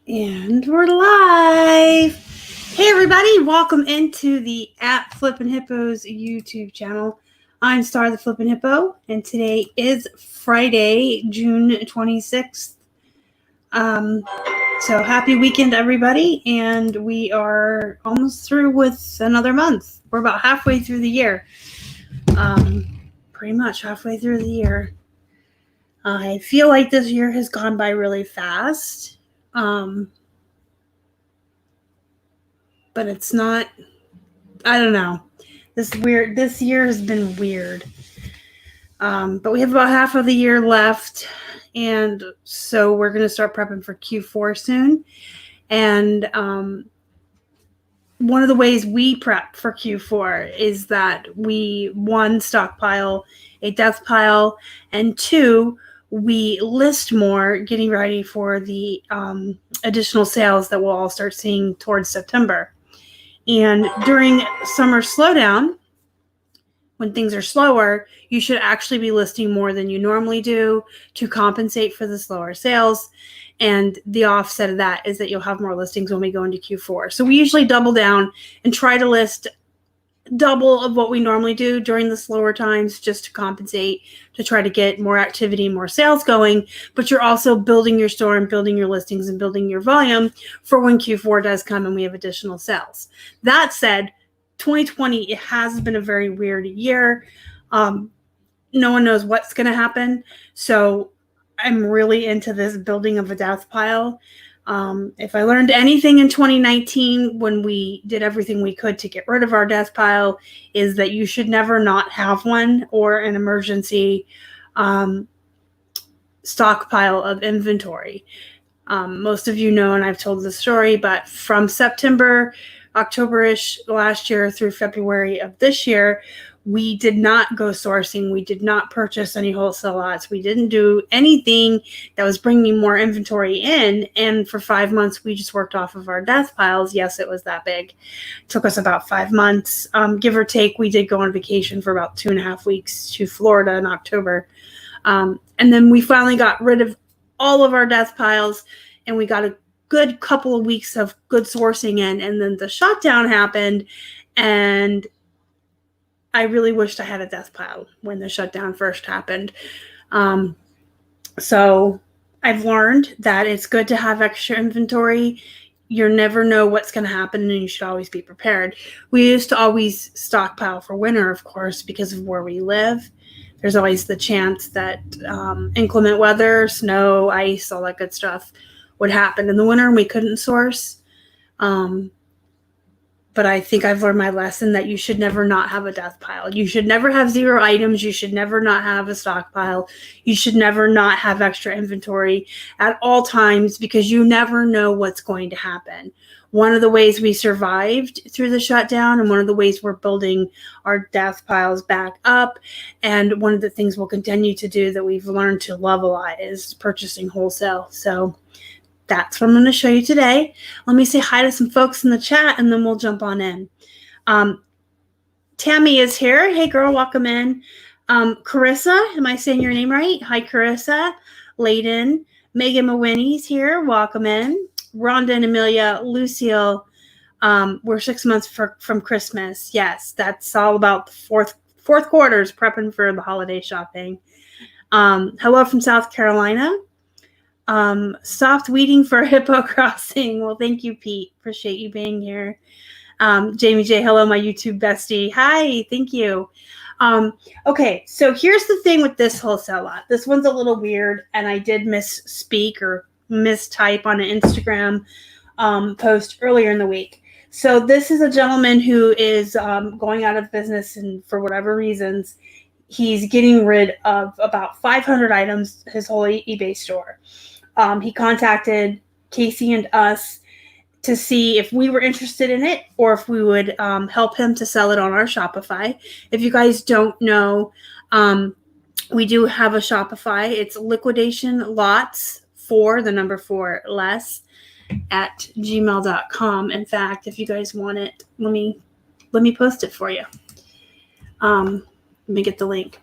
And we're live. Hey everybody, welcome into the at Flippin' Hippos YouTube channel. I'm Star the Flippin' Hippo, and today is Friday, June 26th. So happy weekend everybody, and we are almost through with another month. We're about halfway through the year. Pretty much halfway through the year. I feel like this year has gone by really fast. But it's not, I don't know. This year has been weird. But we have about half of the year left. And so we're going to start prepping for Q4 soon. And one of the ways we prep for Q4 is that we, one, stockpile a death pile, and two, we list more, getting ready for the additional sales that we'll all start seeing towards September. And during summer slowdown, when things are slower, you should actually be listing more than you normally do to compensate for the slower sales. And the offset of that is that you'll have more listings when we go into Q4. So we usually double down and try to list double of what we normally do during the slower times, just to compensate, to try to get more activity, more sales going. But you're also building your store and building your listings and building your volume for when Q4 does come and we have additional sales. That said, 2020, it has been a very weird year. No one knows what's going to happen. So I'm really into this building of a death pile. If I learned anything in 2019 when we did everything we could to get rid of our death pile, is that you should never not have one or an emergency stockpile of inventory. Most of you know, and I've told this story, but from September, October-ish last year through February of this year, we did not go sourcing. We did not purchase any wholesale lots. We didn't do anything that was bringing more inventory in. And for 5 months, we just worked off of our death piles. Yes, it was that big. It took us about 5 months, give or take. We did go on vacation for about 2.5 weeks to Florida in October. And then we finally got rid of all of our death piles, and we got a good couple of weeks of good sourcing in. And then the shutdown happened, and I really wished I had a death pile when the shutdown first happened. So I've learned that it's good to have extra inventory. You never know what's going to happen, and you should always be prepared. We used to always stockpile for winter, of course, because of where we live. There's always the chance that inclement weather, snow, ice, all that good stuff would happen in the winter, and we couldn't source. But I think I've learned my lesson that you should never not have a death pile. You should never have 0 items. You should never not have a stockpile. You should never not have extra inventory at all times, because you never know what's going to happen. One of the ways we survived through the shutdown, and one of the ways we're building our death piles back up, and one of the things we'll continue to do that we've learned to love a lot, is purchasing wholesale. So that's what I'm going to show you today. Let me say hi to some folks in the chat, and then we'll jump on in. Tammy is here. Hey, girl, welcome in. Carissa, am I saying your name right? Hi, Carissa. Layden. Megan Mawiney's here. Welcome in. Rhonda and Amelia. Lucille. We're 6 months from Christmas. Yes, that's all about the fourth quarters, prepping for the holiday shopping. Hello from South Carolina. Soft weeding for Hippo crossing. Well, thank you, Pete. Appreciate you being here. Jamie J, hello, my YouTube bestie. Hi, thank you. Okay, so here's the thing with this wholesale lot. This one's a little weird, and I did misspeak or mistype on an Instagram post earlier in the week. So this is a gentleman who is going out of business, and for whatever reasons, he's getting rid of about 500 items, his whole eBay store. He contacted Casey and us to see if we were interested in it, or if we would help him to sell it on our Shopify. If you guys don't know, we do have a Shopify. It's Liquidation Lots 4, the number 4 less, at gmail.com. In fact, if you guys want it, let me post it for you. Let me get the link.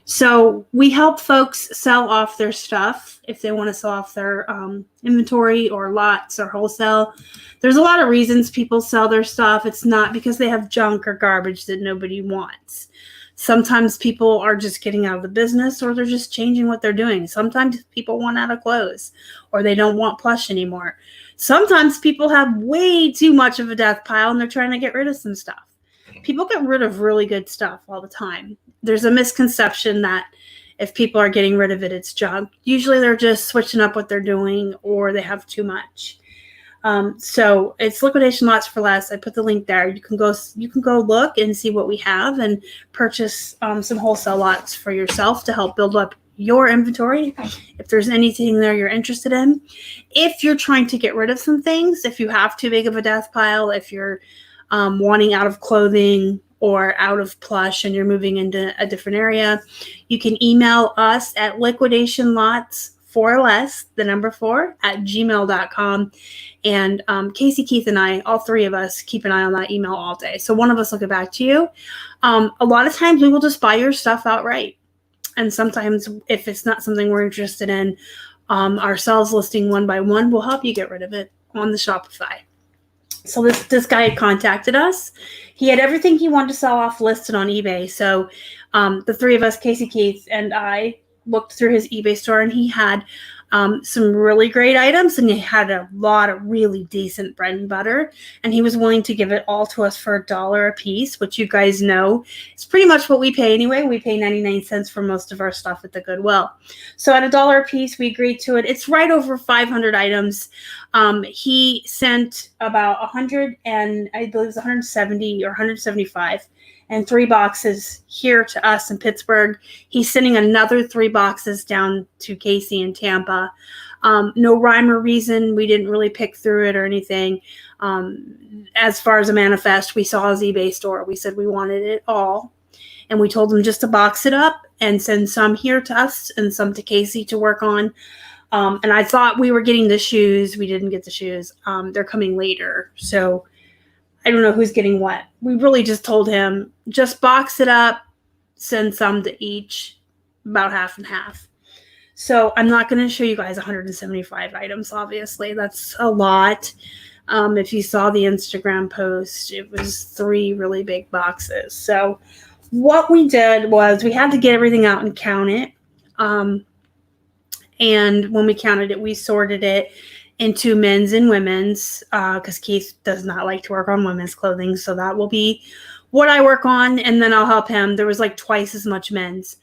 So we help folks sell off their stuff if they want to sell off their inventory or lots or wholesale. There's a lot of reasons people sell their stuff. It's not because they have junk or garbage that nobody wants. Sometimes people are just getting out of the business, or they're just changing what they're doing. Sometimes people want out of clothes, or they don't want plush anymore. Sometimes people have way too much of a death pile and they're trying to get rid of some stuff. People get rid of really good stuff all the time. There's a misconception that if people are getting rid of it, it's junk. Usually they're just switching up what they're doing, or they have too much. So it's liquidation lots for less. I put the link there. You can go look and see what we have and purchase some wholesale lots for yourself to help build up your inventory. If there's anything there you're interested in, if you're trying to get rid of some things, if you have too big of a death pile, if you're wanting out of clothing or out of plush and you're moving into a different area, you can email us at liquidationlots4less@gmail.com. And Casey, Keith, and I, all three of us, keep an eye on that email all day. So one of us will get back to you. A lot of times we will just buy your stuff outright. And sometimes if it's not something we're interested in, ourselves listing one by one will help you get rid of it on the Shopify. So this guy had contacted us. He had everything he wanted to sell off listed on eBay. So the three of us, Casey, Keith, and I, looked through his eBay store, and he had some really great items, and he had a lot of really decent bread and butter, and he was willing to give it all to us for $1 a piece, which you guys know is pretty much what we pay anyway. We pay 99 cents for most of our stuff at the Goodwill. So at $1 a piece, we agreed to it. It's right over 500 items. He sent about 100, and I believe it was 170 or 175, and 3 boxes here to us in Pittsburgh. He's sending another 3 boxes down to Casey in Tampa. No rhyme or reason. We didn't really pick through it or anything. As far as a manifest, we saw his eBay store. We said we wanted it all. And we told him just to box it up and send some here to us and some to Casey to work on. And I thought we were getting the shoes. We didn't get the shoes. They're coming later. So I don't know who's getting what. We really just told him, just box it up, send some to each, about half and half. So I'm not going to show you guys 175 items, obviously. That's a lot. If you saw the Instagram post, it was 3 really big boxes. So what we did was we had to get everything out and count it. And when we counted it, we sorted it into men's and women's, because Keith does not like to work on women's clothing. So that will be what I work on, and then I'll help him. There was like twice as much men's.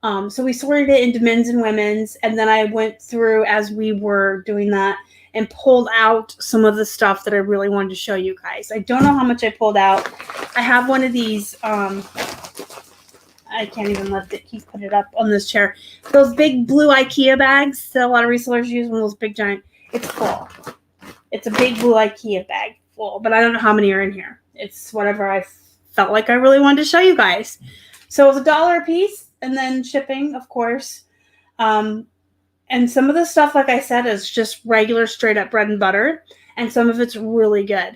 So we sorted it into men's and women's, and then I went through as we were doing that and pulled out some of the stuff that I really wanted to show you guys. I don't know how much I pulled out. I have one of these, I can't even lift it. Keith put it up on this chair. Those big blue IKEA bags that a lot of resellers use, one of those big giant. It's full. It's a big blue IKEA bag full, but I don't know how many are in here. It's whatever I felt like I really wanted to show you guys. So it was $1 a piece, and then shipping, of course. And some of the stuff, like I said, is just regular straight up bread and butter, and some of it's really good.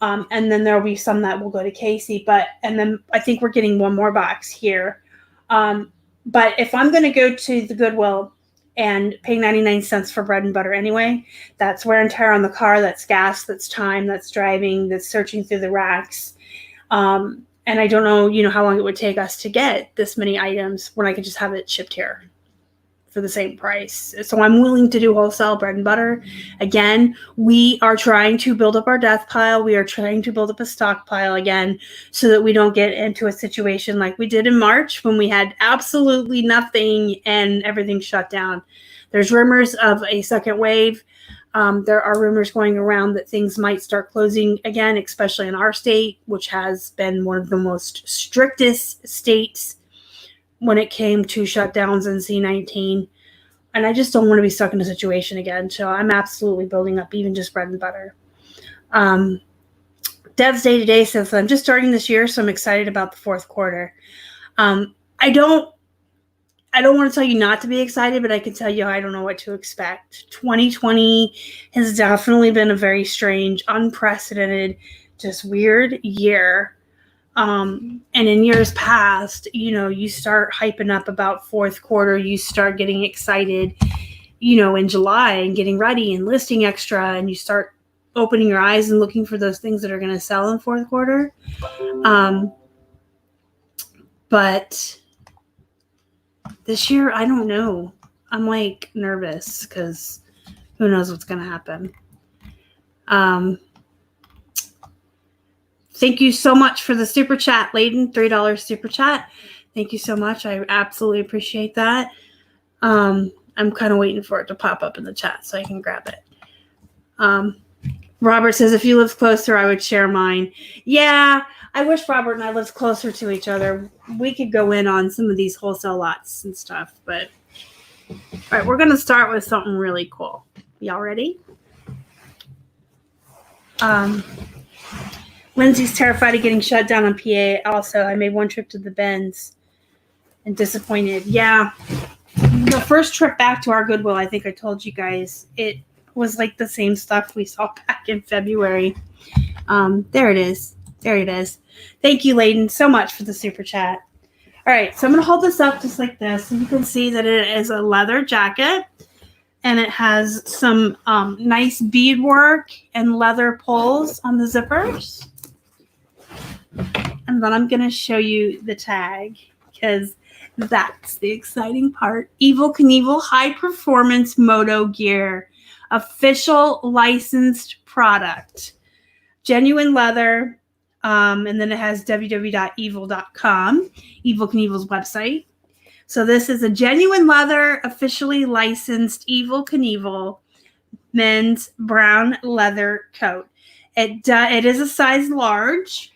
And then there'll be some that will go to Casey, and then I think we're getting one more box here. But if I'm going to go to the Goodwill and pay 99 cents for bread and butter anyway, that's wear and tear on the car, that's gas, that's time, that's driving, that's searching through the racks. And I don't know, how long it would take us to get this many items when I could just have it shipped here for the same price. So I'm willing to do wholesale bread and butter. Again, we are trying to build up our death pile. We are trying to build up a stockpile again so that we don't get into a situation like we did in March when we had absolutely nothing and everything shut down. There's rumors of a second wave. There are rumors going around that things might start closing again, especially in our state, which has been one of the most strictest states when it came to shutdowns in C-19. And I just don't want to be stuck in a situation again. So I'm absolutely building up even just bread and butter. Dev's Day Today says, I'm just starting this year, so I'm excited about the fourth quarter. I don't want to tell you not to be excited, but I can tell you I don't know what to expect. 2020 has definitely been a very strange, unprecedented, just weird year. And in years past, you start hyping up about fourth quarter, you start getting excited, in July and getting ready and listing extra, and you start opening your eyes and looking for those things that are going to sell in fourth quarter. But this year, I don't know. I'm like nervous because who knows what's going to happen. Thank you so much for the super chat, Layden. $3 super chat. Thank you so much. I absolutely appreciate that. I'm kind of waiting for it to pop up in the chat so I can grab it. Robert says, if you lived closer, I would share mine. Yeah, I wish Robert and I lived closer to each other. We could go in on some of these wholesale lots and stuff. But all right, we're going to start with something really cool. Y'all ready? Lindsay's terrified of getting shut down on PA. Also, I made one trip to the Bends and disappointed. Yeah. The first trip back to our Goodwill, I think I told you guys, it was like the same stuff we saw back in February. There it is. There it is. Thank you, Layden, so much for the super chat. All right, so I'm going to hold this up just like this. And you can see that it is a leather jacket. And it has some nice beadwork and leather pulls on the zippers. And then I'm going to show you the tag because that's the exciting part. Evel Knievel High Performance Moto Gear. Official licensed product. Genuine leather. And then it has www.evel.com. Evel Knievel's website. So this is a genuine leather, officially licensed Evel Knievel men's brown leather coat. It is a size large.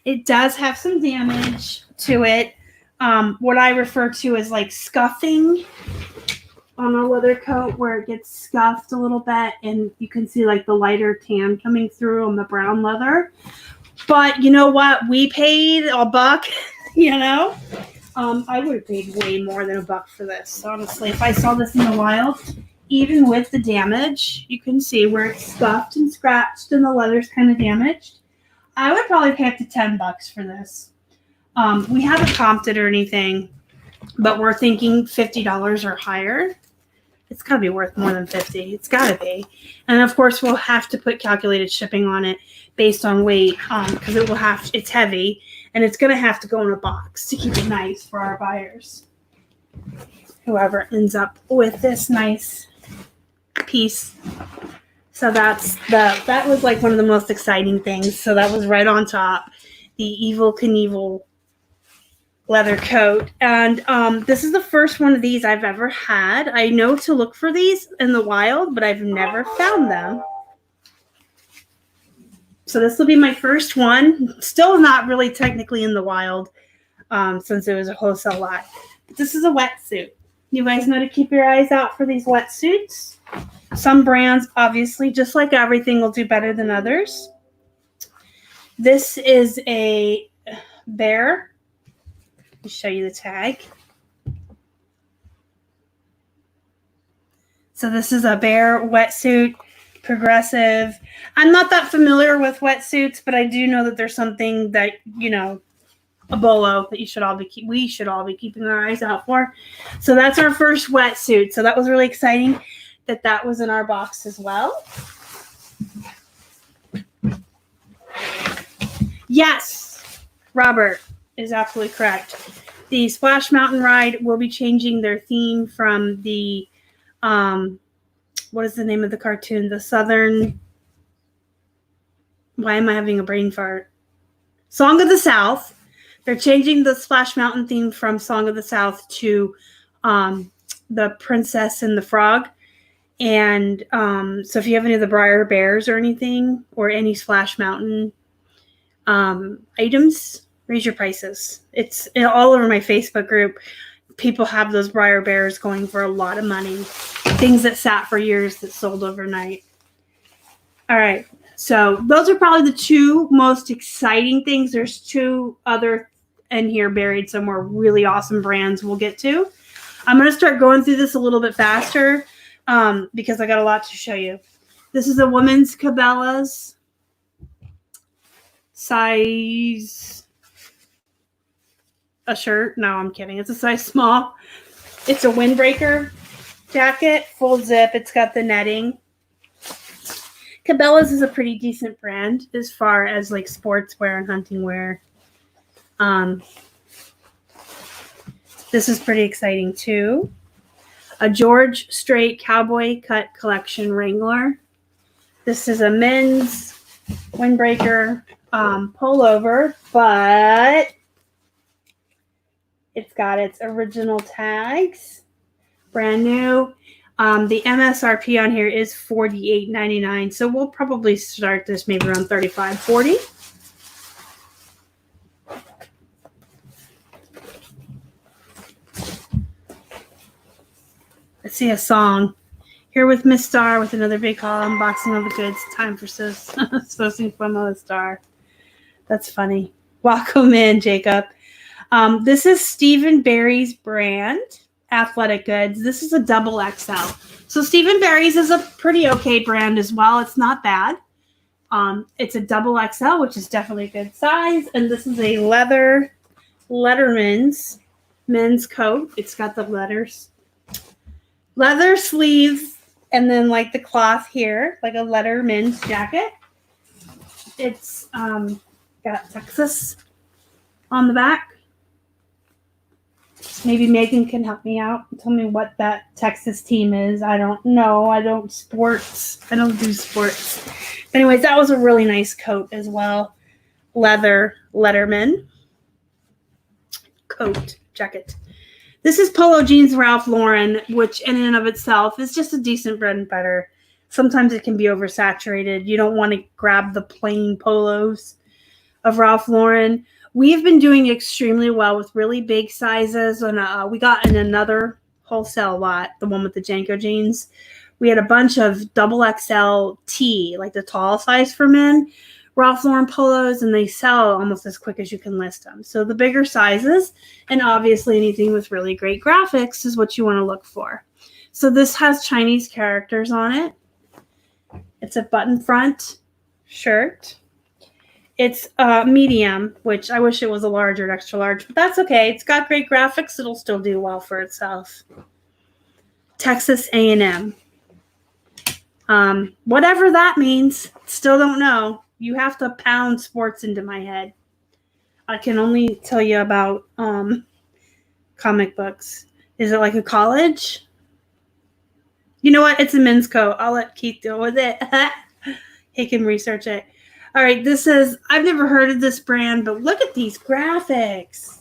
It does have some damage to it. What I refer to as like scuffing on a leather coat where it gets scuffed a little bit and you can see like the lighter tan coming through on the brown leather. But you know what? We paid $1, I would have paid way more than $1 for this. Honestly, if I saw this in the wild, even with the damage, you can see where it's scuffed and scratched and the leather's kind of damaged. I would probably pay up to $10 for this. We haven't comped it or anything, but we're thinking $50 or higher. It's got to be worth more than $50. It's got to be. And of course, we'll have to put calculated shipping on it based on weight because it's heavy and it's going to have to go in a box to keep it nice for our buyers. Whoever ends up with this nice piece. So that was like one of the most exciting things. So that was right on top, the Evel Knievel leather coat. And this is the first one of these I've ever had. I know to look for these in the wild, but I've never found them. So this will be my first one. Still not really technically in the wild since it was a wholesale lot. But this is a wetsuit. You guys know to keep your eyes out for these wetsuits. Some brands, obviously, just like everything, will do better than others. This is a bear. Let me show you the tag. So this is a bear wetsuit, progressive. I'm not that familiar with wetsuits, but I do know that there's something that, a bolo that we should all be keeping our eyes out for. So that's our first wetsuit. So that was really exciting that was in our box as well. Yes, Robert is absolutely correct. The Splash Mountain Ride will be changing their theme from the, what is the name of the cartoon? The Southern, why am I having a brain fart? Song of the South. They're changing the Splash Mountain theme from Song of the South to the Princess and the Frog. And so if you have any of the Briar Bears or anything, or any Splash Mountain items, raise your prices. It's all over my Facebook group. People have those Briar Bears going for a lot of money. Things that sat for years that sold overnight. All right. So those are probably the two most exciting things. There's two other in here buried somewhere, really awesome brands we'll get to. I'm going to start going through this a little bit faster because I got a lot to show you. This is a woman's Cabela's size a shirt. No, I'm kidding. It's a size small. It's a windbreaker jacket, full zip. It's got the netting. Cabela's is a pretty decent brand as far as like sportswear and hunting wear. This is pretty exciting too. A George Strait Cowboy Cut Collection Wrangler. This is a men's windbreaker pullover, but it's got its original tags, brand new. The MSRP on here is $48.99, so we'll probably start this maybe around $35, $40. Let's see a song. Here with Miss Star with another big haul, unboxing of the goods. Time for Sourcing from a Star. That's funny. Welcome in, Jacob. This is Stephen Barry's brand, athletic goods. This is a double XL. So Stephen Barry's is a pretty okay brand as well. It's not bad. It's a double XL, which is definitely a good size. And this is a Letterman's men's coat. It's got the leather sleeves, and then like the cloth here, like a Letterman's jacket. It's got Texas on the back. Maybe Megan can help me out and tell me what that Texas team is. I don't know. I don't do sports. Anyways, that was a really nice coat as well. Leather Letterman coat jacket. This is Polo Jeans Ralph Lauren, which in and of itself is just a decent bread and butter. Sometimes it can be oversaturated. You don't want to grab the plain polos of Ralph Lauren. We've been doing extremely well with really big sizes. And we got in another wholesale lot, the one with the Janko jeans. We had a bunch of double XL T, like the tall size for men, Ralph Lauren polos, and they sell almost as quick as you can list them. So the bigger sizes, and obviously anything with really great graphics is what you want to look for. So this has Chinese characters on it. It's a button front shirt. It's medium, which I wish it was a large or extra large, but that's okay. It's got great graphics. It'll still do well for itself. Texas A&M. Whatever that means, still don't know. You have to pound sports into my head. I can only tell you about comic books. Is it like a college? You know what? It's a men's coat. I'll let Keith deal with it. He can research it. All right, this is, I've never heard of this brand, but look at these graphics.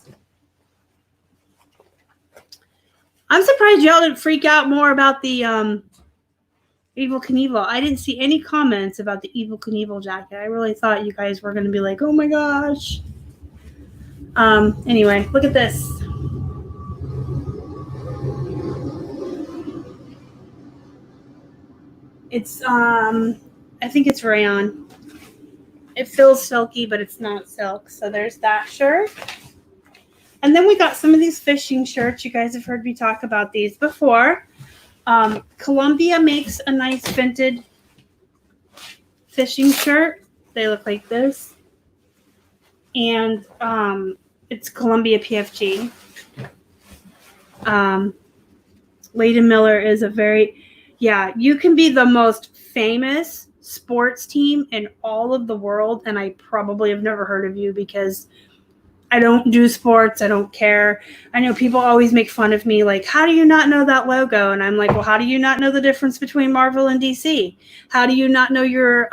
I'm surprised y'all didn't freak out more about the Evel Knievel. I didn't see any comments about the Evel Knievel jacket. I really thought you guys were going to be like, oh my gosh. Anyway, look at this. It's, I think it's rayon. It feels silky, but it's not silk. So there's that shirt. And then we got some of these fishing shirts. You guys have heard me talk about these before. Columbia makes a nice vented fishing shirt. They look like this. And it's Columbia PFG. Leighton Miller is a very, you can be the most famous sports team in all of the world, and I probably have never heard of you because I don't do sports. I don't care. I know people always make fun of me, like, how do you not know that logo? And I'm like, well, how do you not know the difference between Marvel and DC? How do you not know your,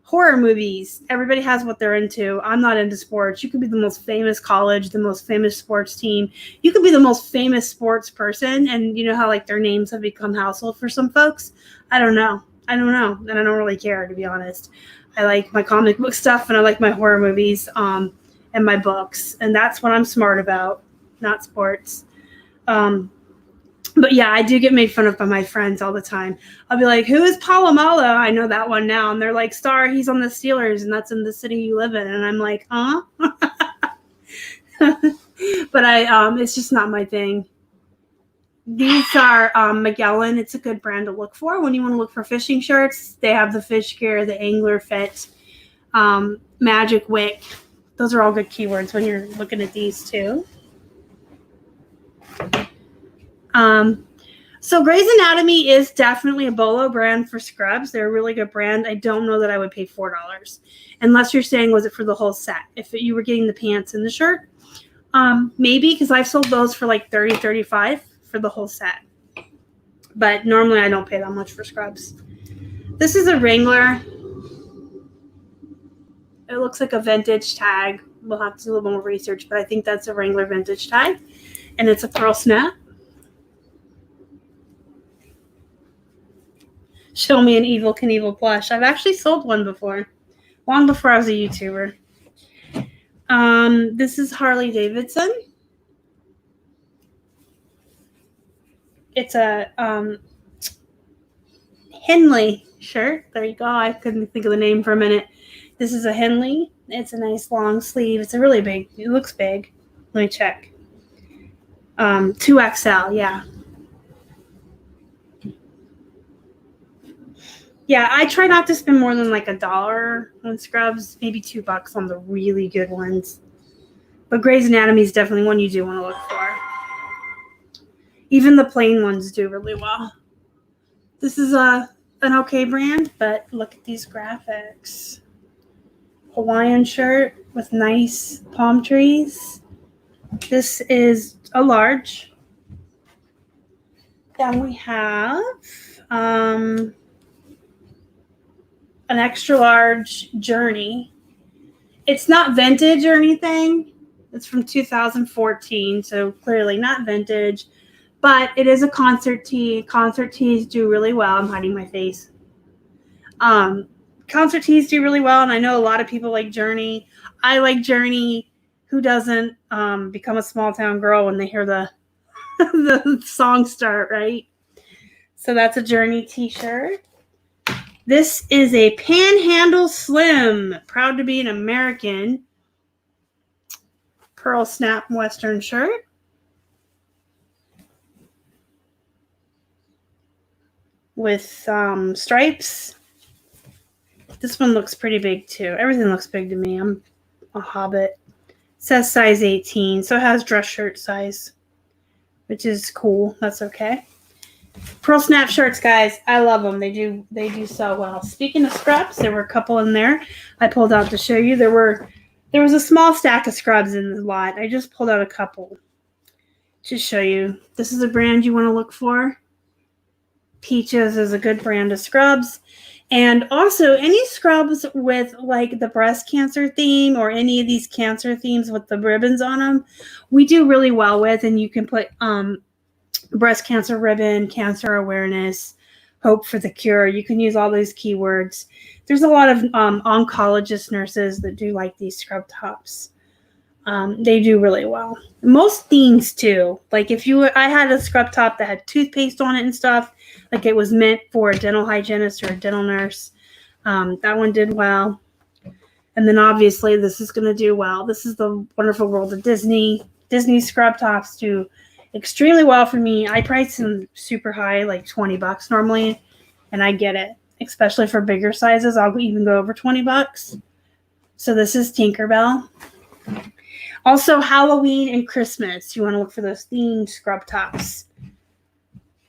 horror movies? Everybody has what they're into. I'm not into sports. You could be the most famous college, the most famous sports team. You could be the most famous sports person, and you know how like their names have become household for some folks? I don't know. And I don't really care, to be honest. I like my comic book stuff, and I like my horror movies and my books. And that's what I'm smart about, not sports. But yeah, I do get made fun of by my friends all the time. I'll be like, who is Polamalu? I know that one now. And they're like, Star, he's on the Steelers, and that's in the city you live in. And I'm like, huh? But it's just not my thing. These are Magellan. It's a good brand to look for when you want to look for fishing shirts. They have the fish gear, the angler fit. Magic Wick. Those are all good keywords when you're looking at these too. So Grey's Anatomy is definitely a Bolo brand for scrubs. They're a really good brand. I don't know that I would pay $4 unless you're saying, was it for the whole set? If you were getting the pants and the shirt, maybe, because I've sold those for like $30, $35 for the whole set. But normally I don't pay that much for scrubs. This is a Wrangler. It looks like a vintage tag. We'll have to do a little more research, but I think that's a Wrangler vintage tag. And it's a pearl snap. Show me an Evel Knievel plush. I've actually sold one before, long before I was a YouTuber. This is Harley Davidson. It's a Henley shirt. There you go. I couldn't think of the name for a minute. This is a Henley. It's a nice long sleeve. It's a really big. It looks big. Let me check. 2XL. Yeah. Yeah, I try not to spend more than like $1 on scrubs, maybe $2 on the really good ones. But Grey's Anatomy is definitely one you do want to look for. Even the plain ones do really well. This is an okay brand, but look at these graphics. Hawaiian shirt with nice palm trees. This is a large. Then we have an extra large Journey. It's not vintage or anything. It's from 2014, so clearly not vintage, but it is a concert tee. Concert tees do really well. I'm hiding my face. Concert tees do really well, and I know a lot of people like Journey. I like Journey. Who doesn't become a small town girl when they hear the the song start, right? So that's a Journey t-shirt. This is a Panhandle Slim, proud to be an American, pearl snap Western shirt. With stripes. This one looks pretty big too. Everything looks big to me. I'm a hobbit. It says size 18, so it has dress shirt size, which is cool. That's okay. Pearl snap shirts, guys. I love them. They do so well. Speaking of scrubs, there were a couple in there I pulled out to show you. There was a small stack of scrubs in the lot. I just pulled out a couple to show you. This is a brand you want to look for. Peaches is a good brand of scrubs. And also any scrubs with like the breast cancer theme or any of these cancer themes with the ribbons on them, we do really well with. And you can put breast cancer ribbon, cancer awareness, hope for the cure. You can use all those keywords. There's a lot of oncologist nurses that do like these scrub tops. They do really well. Most themes too. Like I had a scrub top that had toothpaste on it and stuff. Like it was meant for a dental hygienist or a dental nurse. That one did well. And then obviously this is going to do well. This is the Wonderful World of Disney. Disney scrub tops do extremely well for me. I price them super high, like $20 normally, and I get it. Especially for bigger sizes, I'll even go over $20. So this is Tinkerbell. Also, Halloween and Christmas. You want to look for those themed scrub tops.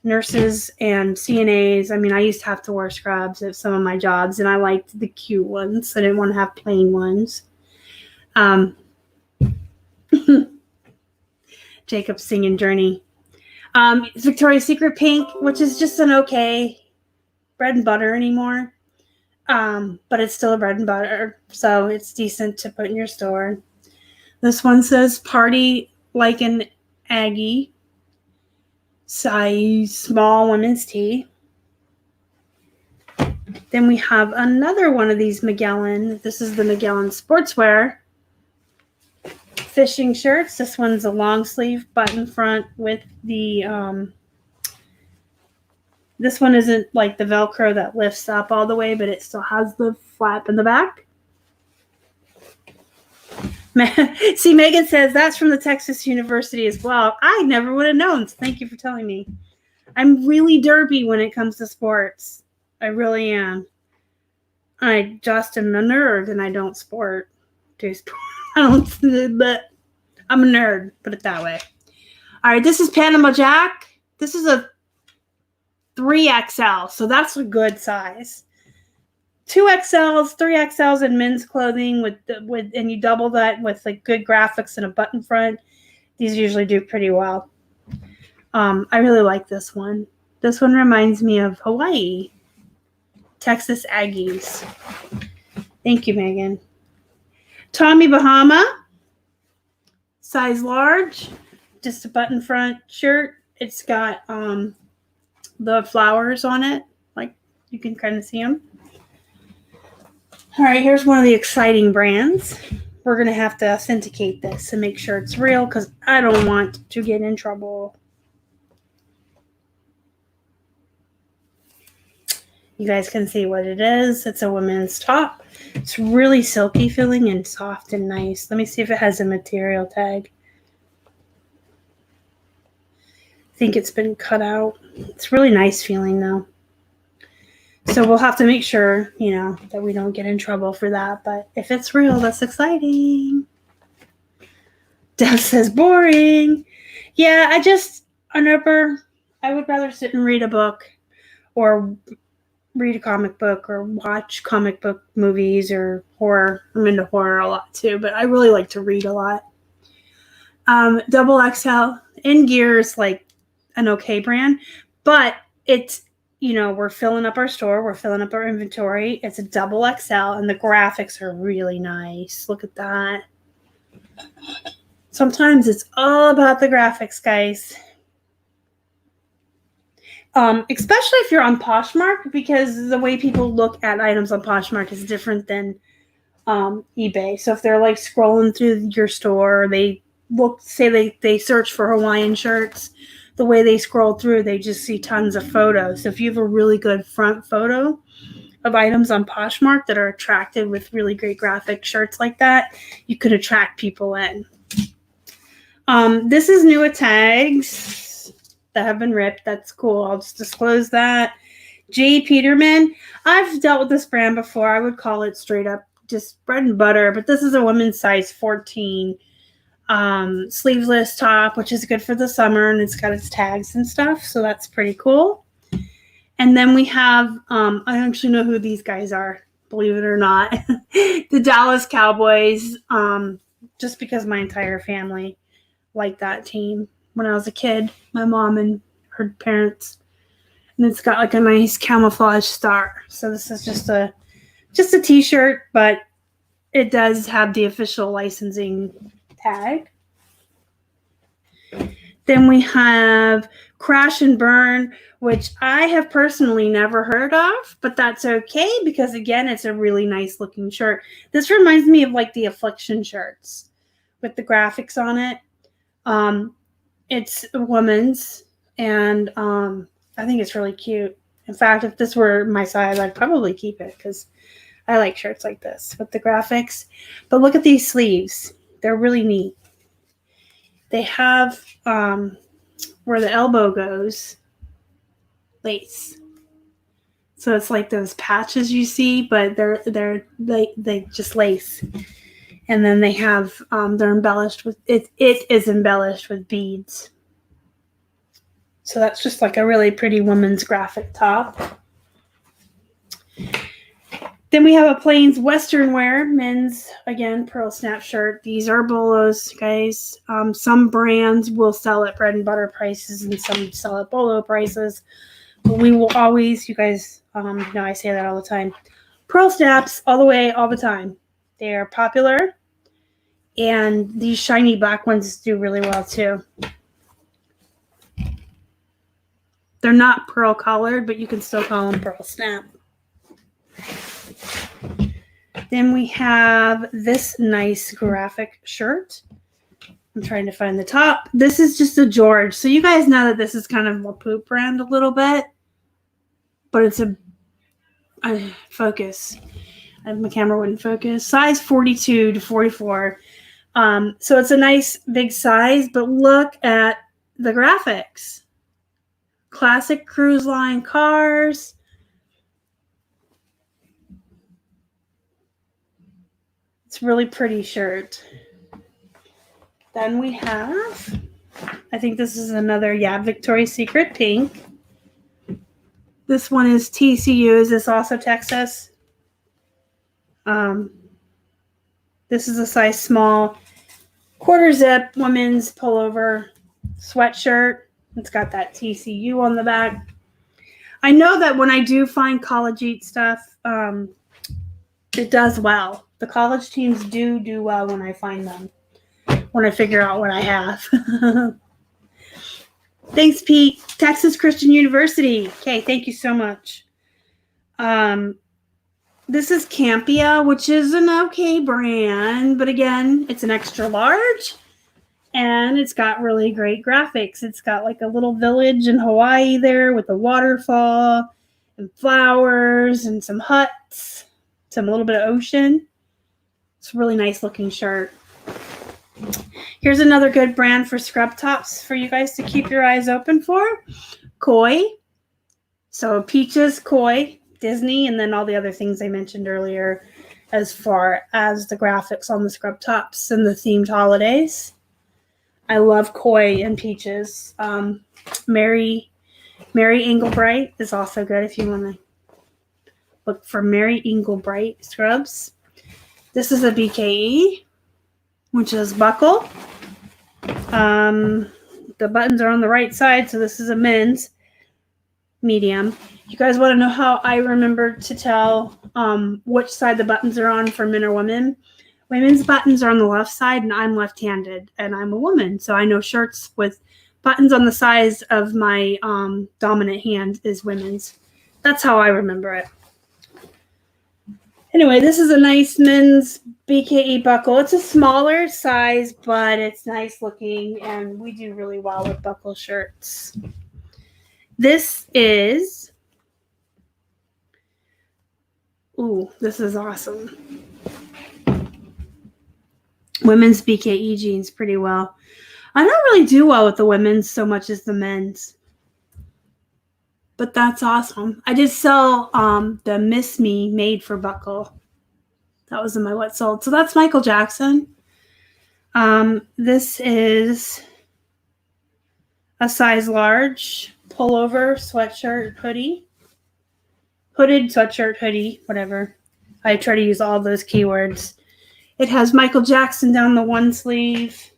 Nurses and CNAs. I mean, I used to have to wear scrubs at some of my jobs, and I liked the cute ones. I didn't want to have plain ones. Jacob singing Journey. Victoria's Secret pink, which is just an okay bread and butter anymore. But it's still a bread and butter, so it's decent to put in your store. This one says Party Like an Aggie, size small women's tee. Then we have another one of these Magellan. This is the Magellan Sportswear fishing shirts. This one's a long sleeve button front with the this one isn't like the Velcro that lifts up all the way, but it still has the flap in the back. See, Megan says that's from the Texas University as well. I never would have known. So thank you for telling me. I'm really derpy when it comes to sports. I really am. I just am a nerd and I don't sport. Do sport. I don't, but I'm a nerd. Put it that way. All right, this is Panama Jack. This is a 3XL, so that's a good size. 2XLs, 3XLs in men's clothing with and you double that with like good graphics and a button front. These usually do pretty well. I really like this one. This one reminds me of Hawaii. Texas Aggies. Thank you, Megan. Tommy Bahama. Size large. Just a button front shirt. It's got the flowers on it. Like you can kind of see them. All right, here's one of the exciting brands. We're going to have to authenticate this and make sure it's real because I don't want to get in trouble. You guys can see what it is. It's a women's top. It's really silky feeling and soft and nice. Let me see if it has a material tag. I think it's been cut out. It's really nice feeling though. So we'll have to make sure, you know, that we don't get in trouble for that. But if it's real, that's exciting. Deb says boring. Yeah, I would rather sit and read a book or read a comic book or watch comic book movies or horror. I'm into horror a lot too, but I really like to read a lot. Double XL in gear is like an okay brand, but it's, you know, we're filling up our store. We're filling up our inventory. It's a double XL and the graphics are really nice. Look at that. Sometimes it's all about the graphics, guys. Especially if you're on Poshmark, because the way people look at items on Poshmark is different than eBay. So if they're like scrolling through your store, they they search for Hawaiian shirts. The way they scroll through, they just see tons of photos. So if you have a really good front photo of items on Poshmark that are attractive with really great graphic shirts like that, you could attract people in. This is new at tags that have been ripped. That's cool. I'll just disclose that. J. Peterman. I've dealt with this brand before. I would call it straight up just bread and butter, but this is a women's size 14 sleeveless top, which is good for the summer, and it's got its tags and stuff, so that's pretty cool. And then we have, I actually know who these guys are, believe it or not, the Dallas Cowboys, just because my entire family liked that team when I was a kid, my mom and her parents. And it's got like a nice camouflage star. So this is just a t-shirt, but it does have the official licensing tag. Then we have Crash and Burn, which I have personally never heard of, but that's okay because, again, it's a really nice looking shirt. This reminds me of like the Affliction shirts with the graphics on it. It's a woman's, and I think it's really cute. In fact, if this were my size, I'd probably keep it because I like shirts like this with the graphics. But look at these sleeves. They're really neat. They have where the elbow goes, lace. So it's like those patches you see, but they just lace. And then they have they're embellished with it is embellished with beads. So that's just like a really pretty woman's graphic top. Then we have a plain Western wear, men's, again, pearl snap shirt. These are bolos, guys. Some brands will sell at bread and butter prices and some sell at bolo prices. But we will always, you guys know I say that all the time, pearl snaps all the way, all the time. They are popular. And these shiny black ones do really well too. They're not pearl colored, but you can still call them pearl snap. Then we have this nice graphic shirt. I'm trying to find the top. This is just a George. So you guys know that this is kind of a poop brand a little bit. But it's a focus. My camera wouldn't focus. Size 42 to 44. So it's a nice big size, but look at the graphics. Classic cruise line cars. It's a really pretty shirt. Then we have, I think this is another, Victoria's Secret pink. This one is TCU. Is this also Texas? This is a size small, quarter zip women's pullover sweatshirt. It's got that TCU on the back. I know that when I do find college eat stuff, it does well. The college teams do well when I find them, when I figure out what I have. Thanks, Pete. Texas Christian University. Okay, thank you so much. This is Campia, which is an okay brand, but again, it's an extra large, and it's got really great graphics. It's got like a little village in Hawaii there with a waterfall and flowers and some huts, a little bit of ocean. It's a really nice looking shirt. Here's another good brand for scrub tops for you guys to keep your eyes open for. Koi. So Peaches, Koi, Disney, and then all the other things I mentioned earlier as far as the graphics on the scrub tops and the themed holidays. I love Koi and Peaches. Mary Englebright is also good if you want to look for Mary Englebright scrubs. This is a BKE, which is buckle. The buttons are on the right side, so this is a men's medium. You guys want to know how I remember to tell which side the buttons are on for men or women? Women's buttons are on the left side, and I'm left-handed, and I'm a woman, so I know shirts with buttons on the size of my dominant hand is women's. That's how I remember it. Anyway, this is a nice men's BKE buckle. It's a smaller size, but it's nice looking, and we do really well with buckle shirts. This is, this is awesome. Women's BKE jeans pretty well. I don't really do well with the women's so much as the men's. But that's awesome. I did sell the Miss Me made for buckle. That was in my what sold. So that's Michael Jackson. This is a size large pullover sweatshirt hoodie. Hooded sweatshirt hoodie, whatever. I try to use all those keywords. It has Michael Jackson down the one sleeve.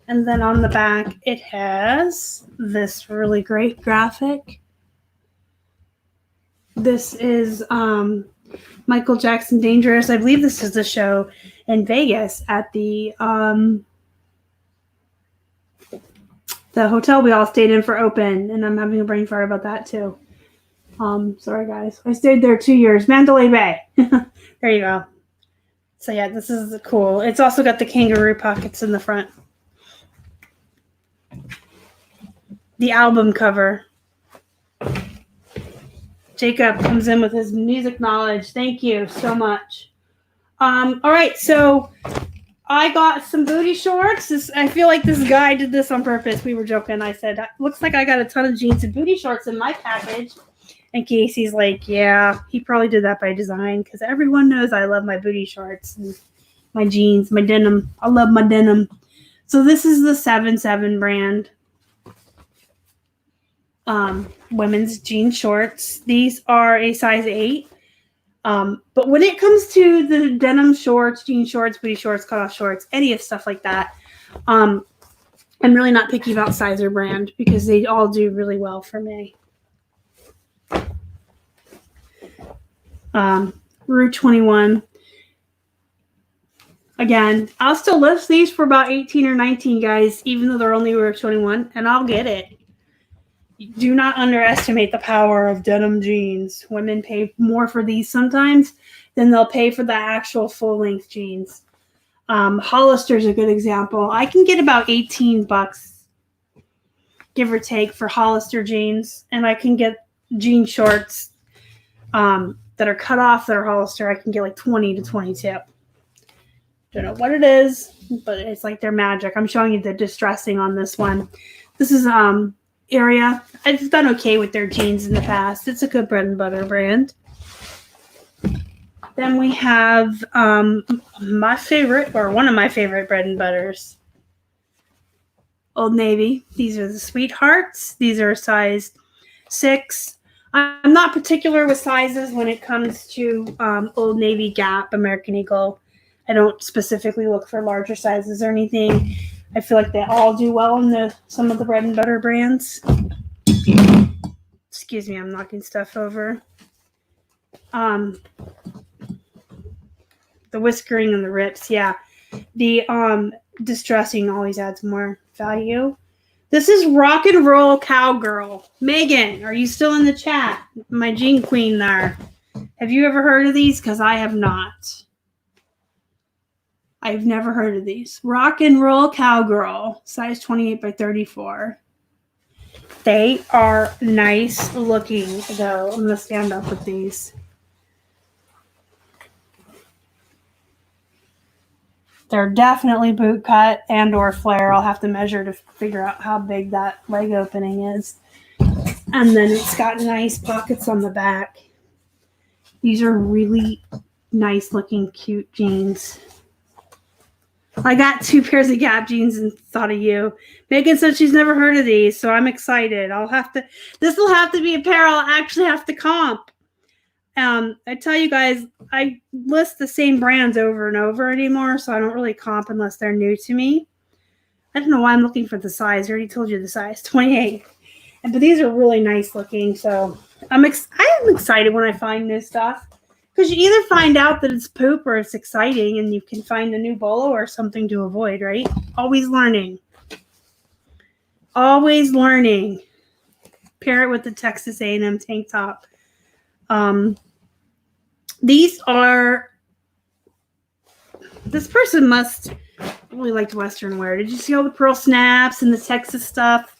And then on the back, it has this really great graphic. This is Michael Jackson Dangerous. I believe this is the show in Vegas at the hotel we all stayed in for open. And I'm having a brain fart about that too. Sorry guys. I stayed there 2 years. Mandalay Bay. There you go. So yeah, this is cool. It's also got the kangaroo pockets in the front. The album cover. Jacob comes in with his music knowledge. Thank you so much. All right, so I got some booty shorts. I feel like this guy did this on purpose. We were joking. I said, looks like I got a ton of jeans and booty shorts in my package. And Casey's like, yeah, he probably did that by design because everyone knows I love my booty shorts and my jeans, my denim. I love my denim. So this is the 77 brand. Women's jean shorts. These are a size 8. But when it comes to the denim shorts, jean shorts, booty shorts, cutoff shorts, any of stuff like that, I'm really not picky about size or brand because they all do really well for me. Rue 21. Again, I'll still list these for about 18 or 19 guys, even though they're only Rue 21, and I'll get it. Do not underestimate the power of denim jeans. Women pay more for these sometimes than they'll pay for the actual full-length jeans. Hollister's a good example. I can get about $18, give or take, for Hollister jeans, and I can get jean shorts that are cut off that are Hollister. I can get like 20 to 22. Don't know what it is, but it's like they're magic. I'm showing you the distressing on this one. This is Area. I've done okay with their jeans in the past. It's a good bread and butter brand. Then we have my favorite, or one of my favorite bread and butters, Old Navy. These are the Sweethearts. These are size 6. I'm not particular with sizes when it comes to Old Navy, Gap, American Eagle. I don't specifically look for larger sizes or anything. I feel like they all do well in some of the bread and butter brands. Excuse me, I'm knocking stuff over. The whiskering and the rips, yeah. The distressing always adds more value. This is Rock and Roll Cowgirl. Megan, are you still in the chat? My jean queen there. Have you ever heard of these? Because I have not. I've never heard of these. Rock and Roll Cowgirl, size 28 by 34. They are nice looking, though. I'm going to stand up with these. They're definitely boot cut and or flare. I'll have to measure to figure out how big that leg opening is. And then it's got nice pockets on the back. These are really nice looking, cute jeans. I got 2 pairs of Gap jeans and thought of you. Megan said she's never heard of these, so I'm excited. This will have to be a pair I'll actually have to comp. I tell you guys, I list the same brands over and over anymore, so I don't really comp unless they're new to me. I don't know why I'm looking for the size. I already told you the size, 28. But these are really nice looking, so I am excited when I find new stuff. Because you either find out that it's poop or it's exciting and you can find a new bolo or something to avoid, right? Always learning. Always learning. Pair it with the Texas A&M tank top. These are, this person must really like Western wear. Did you see all the pearl snaps and the Texas stuff?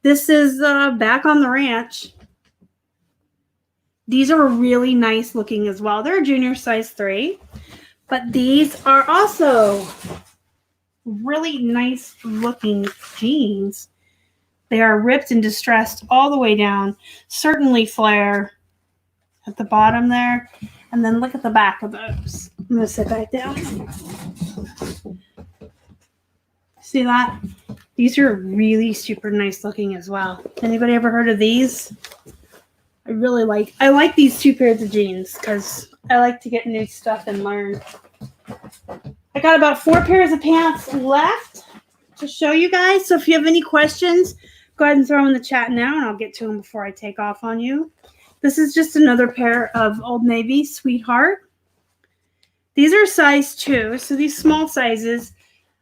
This is back on the ranch. These are really nice looking as well. They're a junior size 3, but these are also really nice looking jeans. They are ripped and distressed all the way down. Certainly flare at the bottom there. And then look at the back of those. I'm going to sit back down. See that? These are really super nice looking as well. Anybody ever heard of these? I like these 2 pairs of jeans because I like to get new stuff and learn. I got about 4 pairs of pants left to show you guys. So if you have any questions, go ahead and throw them in the chat now and I'll get to them before I take off on you. This is just another pair of Old Navy Sweetheart. These are size 2. So these small sizes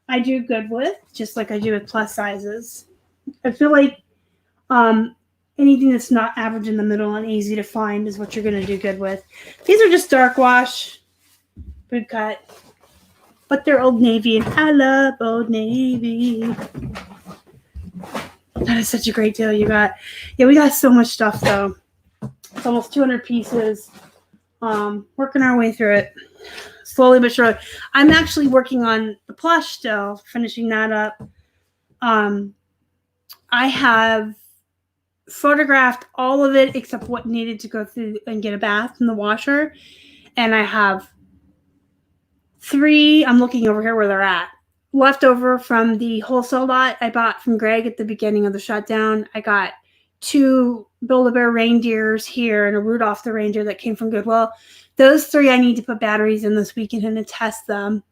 I do good with, just like I do with plus sizes. I feel like anything that's not average in the middle and easy to find is what you're going to do good with. These are just dark wash, boot cut, but they're Old Navy, and I love Old Navy. That is such a great deal you got. Yeah, we got so much stuff, though. It's almost 200 pieces. Working our way through it. Slowly but surely. I'm actually working on the plush still, finishing that up. I have photographed all of it except what needed to go through and get a bath in the washer. And I have 3, I'm looking over here where they're at, left over from the wholesale lot I bought from Greg at the beginning of the shutdown. I got 2 Build-A-Bear reindeers here and a Rudolph the reindeer that came from Goodwill. Those 3 I need to put batteries in this weekend and test them.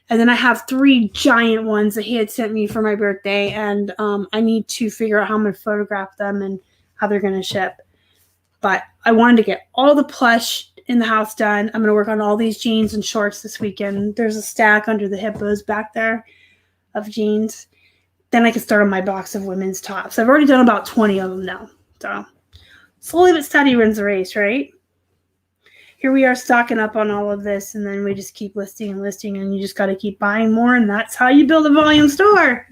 And then I have 3 giant ones that he had sent me for my birthday. And I need to figure out how I'm going to photograph them and how they're going to ship. But I wanted to get all the plush in the house done. I'm going to work on all these jeans and shorts this weekend. There's a stack under the Hippos back there of jeans. Then I can start on my box of women's tops. I've already done about 20 of them now. So slowly but steady wins the race, right? Here we are stocking up on all of this, and then we just keep listing and listing, and you just got to keep buying more, and that's how you build a volume store.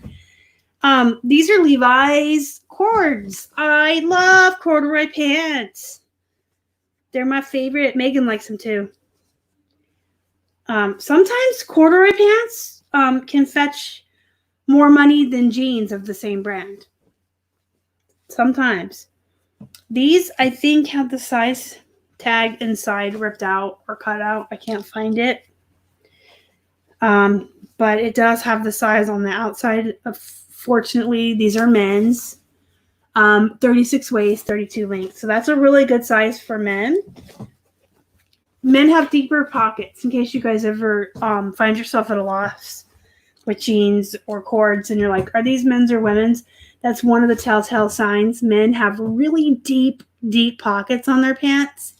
These are Levi's cords. I love corduroy pants. They're my favorite. Megan likes them too. Sometimes corduroy pants can fetch more money than jeans of the same brand. Sometimes. These, I think, have the size tag inside ripped out or cut out. I can't find it. But it does have the size on the outside. Fortunately, these are men's. 36 waist, 32 length. So that's a really good size for men. Men have deeper pockets in case you guys ever find yourself at a loss with jeans or cords and you're like, are these men's or women's? That's one of the telltale signs. Men have really deep pockets on their pants.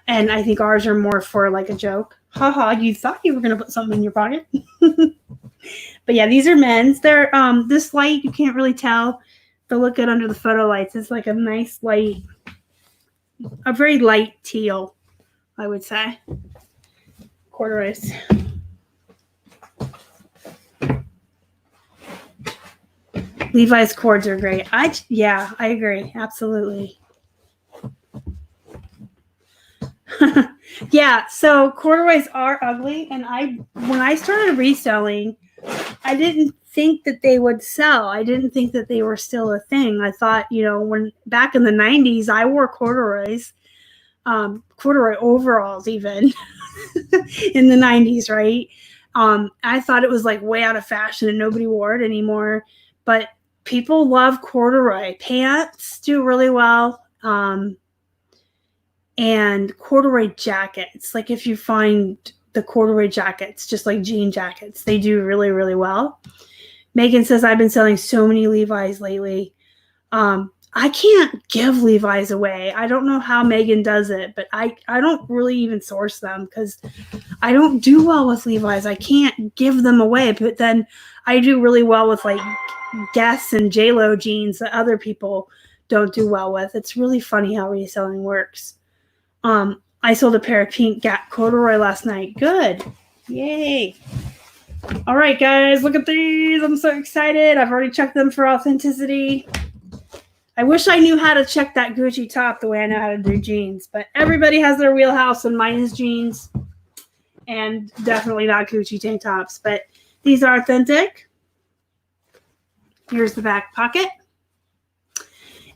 And I think ours are more for like a joke. Haha, you thought you were going to put something in your pocket. But yeah, these are men's. They're this light, you can't really tell. They'll look good under the photo lights. It's like a nice light, a very light teal, I would say. Corduroys. Levi's cords are great. I agree. Absolutely. Yeah, so corduroys are ugly, and when I started reselling, I didn't think that they would sell. I didn't think that they were still a thing. I thought, when back in the 90s, I wore corduroys, corduroy overalls even in the 90s, right? I thought it was like way out of fashion and nobody wore it anymore, but people love corduroy. Pants do really well. And corduroy jackets, like if you find the corduroy jackets, just like jean jackets, they do really, really well. Megan says, I've been selling so many Levi's lately. I can't give Levi's away. I don't know how Megan does it, but I don't really even source them because I don't do well with Levi's. I can't give them away, but then I do really well with like Guess and JLo jeans that other people don't do well with. It's really funny how reselling works. I sold a pair of pink Gap corduroy last night. Good. Yay. All right, guys, look at these. I'm so excited. I've already checked them for authenticity. I wish I knew how to check that Gucci top the way I know how to do jeans, but everybody has their wheelhouse, and mine is jeans and definitely not Gucci tank tops, but these are authentic. Here's the back pocket.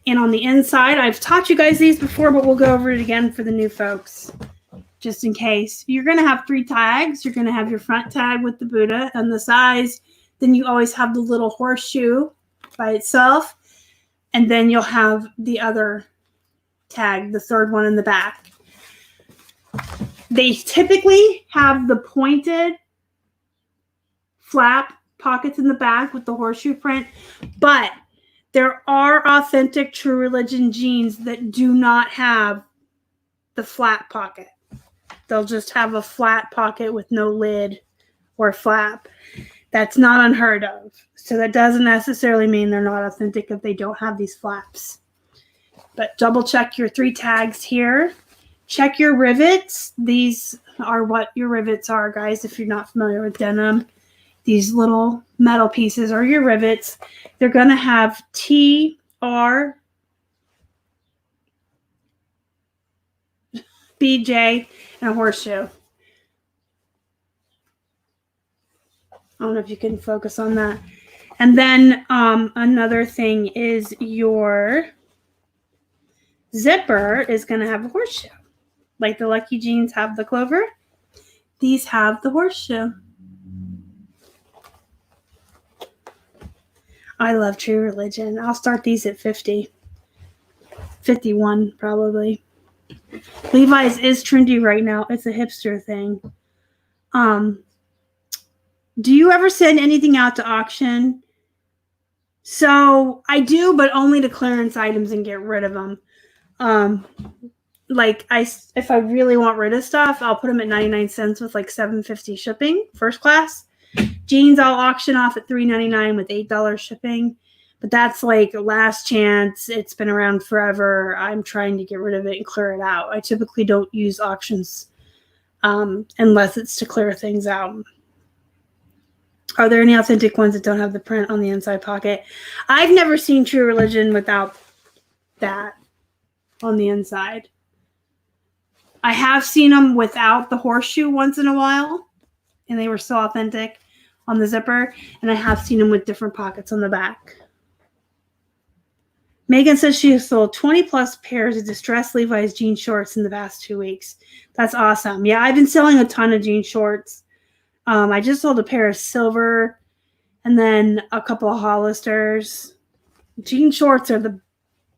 And on the inside, I've taught you guys these before, but we'll go over it again for the new folks, just in case. You're going to have 3 tags. You're going to have your front tag with the Buddha and the size. Then you always have the little horseshoe by itself. And then you'll have the other tag, the third one in the back. They typically have the pointed flap pockets in the back with the horseshoe print, but there are authentic True Religion jeans that do not have the flat pocket. They'll just have a flat pocket with no lid or flap. That's not unheard of. So that doesn't necessarily mean they're not authentic if they don't have these flaps. But double check your 3 tags here. Check your rivets. These are what your rivets are, guys, if you're not familiar with denim. These little metal pieces are your rivets. They're going to have T, R, BJ, and a horseshoe. I don't know if you can focus on that. And then another thing is your zipper is going to have a horseshoe. Like the Lucky Jeans have the clover. These have the horseshoe. I love True Religion. I'll start these at 50. 51 probably. Levi's is trendy right now. It's a hipster thing. Do you ever send anything out to auction? So I do, but only to clearance items and get rid of them. If I really want rid of stuff, I'll put them at 99 cents with like $7.50 shipping, first class. Jeans I'll auction off at $3.99 with $8 shipping, but that's like last chance. It's been around forever. I'm trying to get rid of it and clear it out. I typically don't use auctions unless it's to clear things out. Are there any authentic ones that don't have the print on the inside pocket? I've never seen True Religion without that on the inside. I have seen them without the horseshoe once in a while, and they were still authentic on the zipper, and I have seen them with different pockets on the back. Megan says she has sold 20 plus pairs of distressed Levi's jean shorts in the past 2 weeks. That's awesome. Yeah, I've been selling a ton of jean shorts. I just sold a pair of silver and then a couple of Hollisters. Jean shorts are the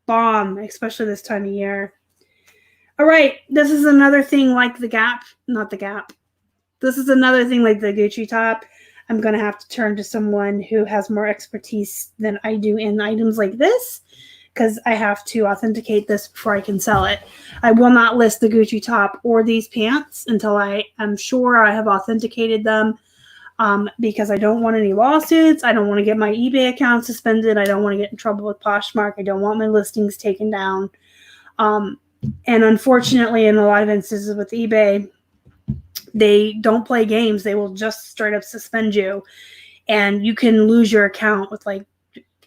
bomb, especially this time of year. All right, this is another thing like the Gap, not the Gap. This is another thing like the Gucci top. I'm going to have to turn to someone who has more expertise than I do in items like this, because I have to authenticate this before I can sell it. I will not list the Gucci top or these pants until I am sure I have authenticated them, because I don't want any lawsuits. I don't want to get my eBay account suspended. I don't want to get in trouble with Poshmark. I don't want my listings taken down. And unfortunately, in a lot of instances with eBay, they don't play games. They will just straight up suspend you. And you can lose your account with like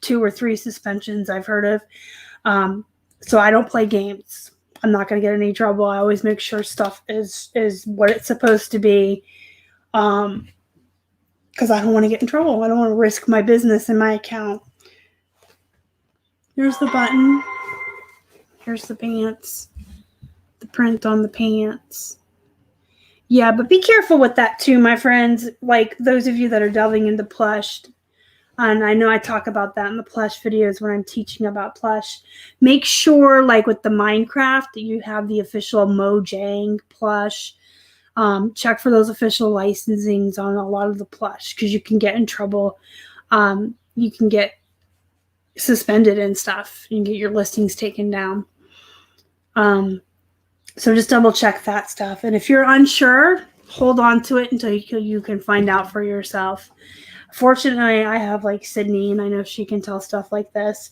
2 or 3 suspensions I've heard of. So I don't play games. I'm not going to get in any trouble. I always make sure stuff is what it's supposed to be. Because I don't want to get in trouble. I don't want to risk my business and my account. Here's the button. Here's the pants. The print on the pants. Yeah, but be careful with that too, my friends. Like those of you that are delving into plush, and I know I talk about that in the plush videos when I'm teaching about plush. Make sure, like with the Minecraft, that you have the official Mojang plush. Check for those official licensings on a lot of the plush, because you can get in trouble. You can get suspended and stuff. You can get your listings taken down. So just double check that stuff. And if you're unsure, hold on to it until you can find out for yourself. Fortunately, I have like Sydney, and I know she can tell stuff like this.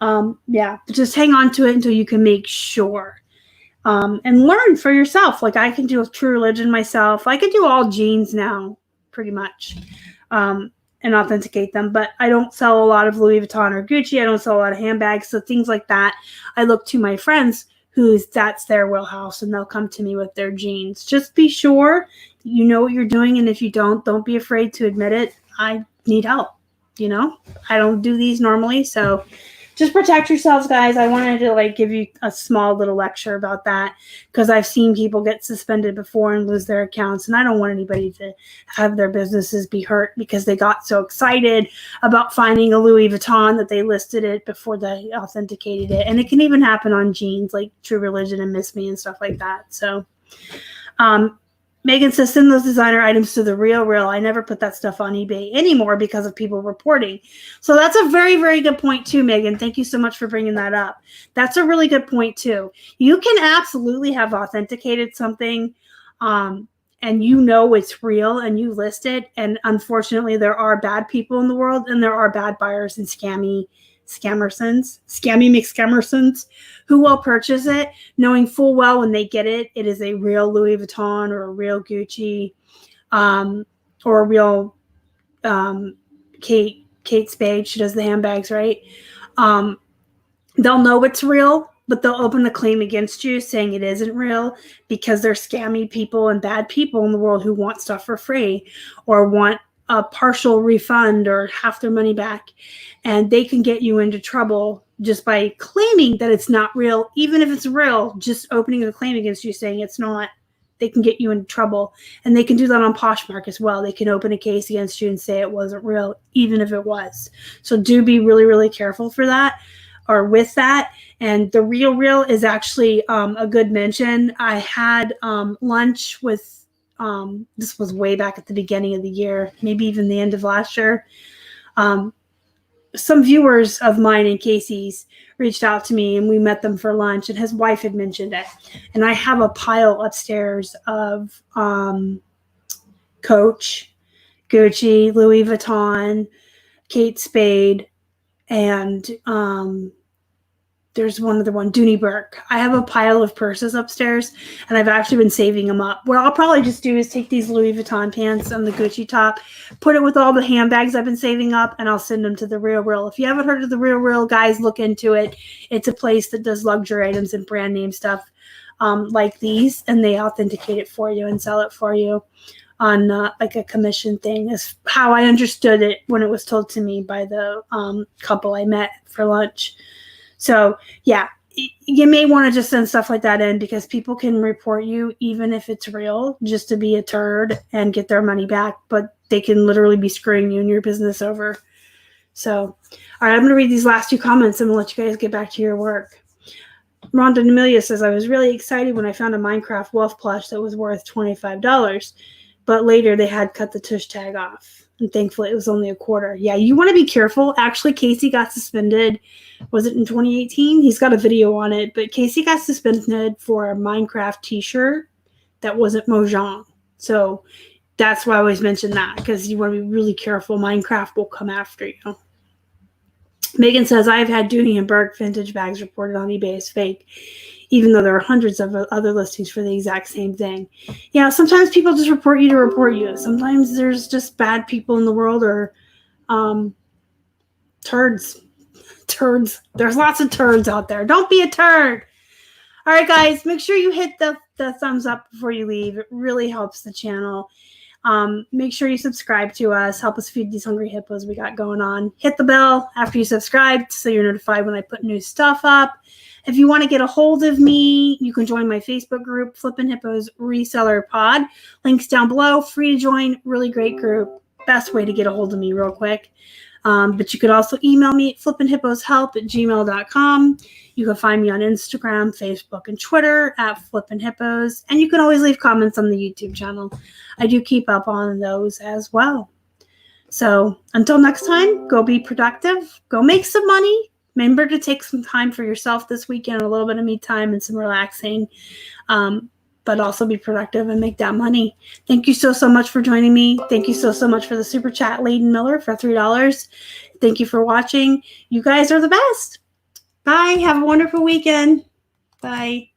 Yeah, just hang on to it until you can make sure. And learn for yourself. Like I can do True Religion myself. I can do all jeans now, pretty much, and authenticate them. But I don't sell a lot of Louis Vuitton or Gucci. I don't sell a lot of handbags. So things like that, I look to my friends that's their wheelhouse, and they'll come to me with their jeans. Just be sure you know what you're doing, and if you don't be afraid to admit it. I need help. I don't do these normally, so just protect yourselves, guys. I wanted to like give you a small little lecture about that, because I've seen people get suspended before and lose their accounts, and I don't want anybody to have their businesses be hurt because they got so excited about finding a Louis Vuitton that they listed it before they authenticated it. And it can even happen on jeans like True Religion and Miss Me and stuff like that. So Megan says, send those designer items to the Real. I never put that stuff on eBay anymore because of people reporting. So that's a very, very good point too, Megan. Thank you so much for bringing that up. That's a really good point too. You can absolutely have authenticated something, and it's real, and you list it. And unfortunately, there are bad people in the world, and there are bad buyers and scammy McScammersons who will purchase it knowing full well when they get it, it is a real Louis Vuitton or a real Gucci, or a real Kate Spade. She does the handbags, right? They'll know it's real, but they'll open a claim against you saying it isn't real because they're scammy people and bad people in the world who want stuff for free or want a partial refund or half their money back. And they can get you into trouble just by claiming that it's not real. Even if it's real, just opening a claim against you saying it's not, they can get you into trouble. And they can do that on Poshmark as well. They can open a case against you and say it wasn't real, even if it was. So do be really, really careful for that, or with that. And the Real is actually a good mention. I had lunch with, this was way back at the beginning of the year, maybe even the end of last year. Some viewers of mine and Casey's reached out to me, and we met them for lunch, and his wife had mentioned it. And I have a pile upstairs of Coach, Gucci, Louis Vuitton, Kate Spade, and there's one other one, Dooney Burke. I have a pile of purses upstairs, and I've actually been saving them up. What I'll probably just do is take these Louis Vuitton pants and the Gucci top, put it with all the handbags I've been saving up, and I'll send them to the Real. If you haven't heard of the Real, guys, look into it. It's a place that does luxury items and brand name stuff like these, and they authenticate it for you and sell it for you on like a commission thing. Is how I understood it when it was told to me by the couple I met for lunch. So yeah, you may want to just send stuff like that in because people can report you even if it's real just to be a turd and get their money back, but they can literally be screwing you and your business over. So, all right, I'm going to read these last 2 comments and we'll let you guys get back to your work. Rhonda and Amelia says, I was really excited when I found a Minecraft wolf plush that was worth $25, but later they had cut the tush tag off. And thankfully it was only $25. Yeah, you want to be careful. Actually, Casey got suspended. Was it in 2018? He's got a video on it, but Casey got suspended for a Minecraft t-shirt that wasn't Mojang. So that's why I always mention that, because you want to be really careful. Minecraft will come after you. Megan says, I've had Dooney and Burke vintage bags reported on eBay as fake, even though there are hundreds of other listings for the exact same thing. Yeah, sometimes people just report you to report you. Sometimes there's just bad people in the world, or turds. There's lots of turds out there. Don't be a turd. All right, guys, make sure you hit the thumbs up before you leave. It really helps the channel. Make sure you subscribe to us. Help us feed these hungry hippos we got going on. Hit the bell after you subscribe so you're notified when I put new stuff up. If you want to get a hold of me, you can join my Facebook group, Flippin' Hippos Reseller Pod. Links down below. Free to join. Really great group. Best way to get a hold of me real quick. But you could also email me at flippinhipposhelp@gmail.com. You can find me on Instagram, Facebook, and Twitter at flippinhippos. And you can always leave comments on the YouTube channel. I do keep up on those as well. So until next time, go be productive. Go make some money. Remember to take some time for yourself this weekend, a little bit of me time and some relaxing. But also be productive and make that money. Thank you so much for joining me. Thank you so much for the super chat, Layden Miller, for $3. Thank you for watching. You guys are the best. Bye. Have a wonderful weekend. Bye.